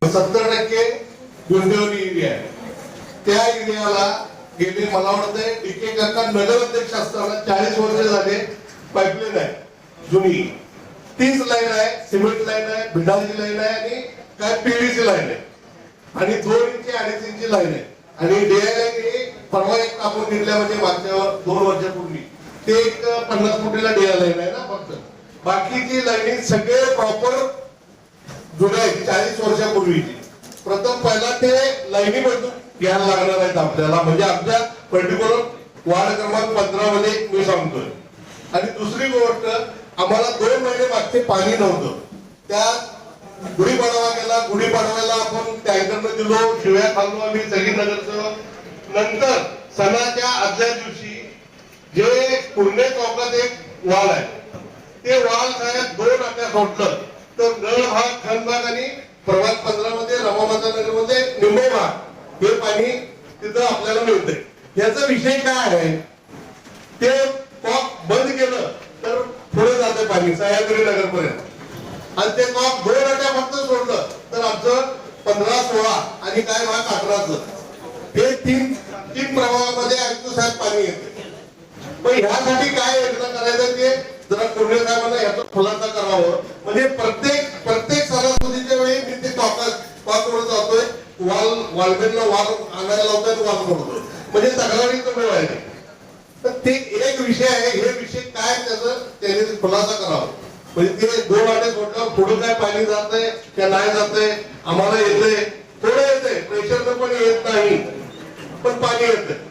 70% गुंडेवली area आहे. त्या एरियाला गेले मला वाटतंय डीके काका नगर अध्यक्ष असताना 40 वर्ष झाले पाईपलाईन आहे जुनी. 30 लाईन आहे, सिमेंट लाईन आहे, भिडाची लाईन आहे आणि काय पीव्हीसी लाईन आहे आणि 2 इंची 2.5 इंची लाईन आहे. आणि डीआय परवा एक आपण घेतल्या म्हणजे मागच्या 2 वर्षापूर्वी ते एक 50 फुटीला डीआय लाईन आहे ना फक्त. बाकीची लाईन सगळे प्रॉपर जुन्या आहेत 40 वर्षापूर्वीची. प्रथम पहिला ते लाईनी मधून घ्यायला लागणार आहेत आपल्याला, म्हणजे आमच्या पर्टिक्युलर वार्ड क्रमांक 15 मध्ये मी सांगतोय. आणि दुसरी गोष्ट आम्हाला 2 महिने मागचे पाणी नव्हतं. त्या गुढीपाडवा केला, गुढीपाडव्याला आपण टँकरनं दिलो, शिव्या खाल्लो आम्ही सगळी नगरसेवक. नंतर सणाच्या आदल्या दिवशी जे पुणे चौकात एक वाल आहे ते वाल साहेब 2 आट्या सोडलं तर नळ भाग, खन भाग आणि प्रभाग 15 मध्ये रमामाता नगर मध्ये निंबे भाग हे पाणी तिथं आपल्याला मिळतंय. याचा विषय काय आहे, ते कॉक बंद केलं तर पुढे जाते पाणी सह्याद्री नगर पर्यंत आणि ते कॉक 2 आट्या फक्त सोडलं तर आमचं 15, 16 आणि काय भाग 18चं हे तीन प्रभागामध्ये आयुक्त साहेब पाणी येते. पण ह्यासाठी काय योजना करायचं ते जरा कोल्हे साहेबांना याचा खुलासा करावं. म्हणजे प्रत्येक सणासुदीच्या वेळी मी ते कॉकवर जातोय, वालबेनला वाल आणायला लावतोय, वाल करतोय, म्हणजे तक्रारी कमी व्हायला. तर ते एक विषय आहे. हे विषय काय त्याचं त्याने खुलासा करावा. म्हणजे ते 2 आटे सोडल्यावर पुढे काय पाणी जातंय त्या नाही जातंय, आम्हाला येतंय, थोडं येतंय, प्रेशरनं पण येत नाही पण पाणी येतंय.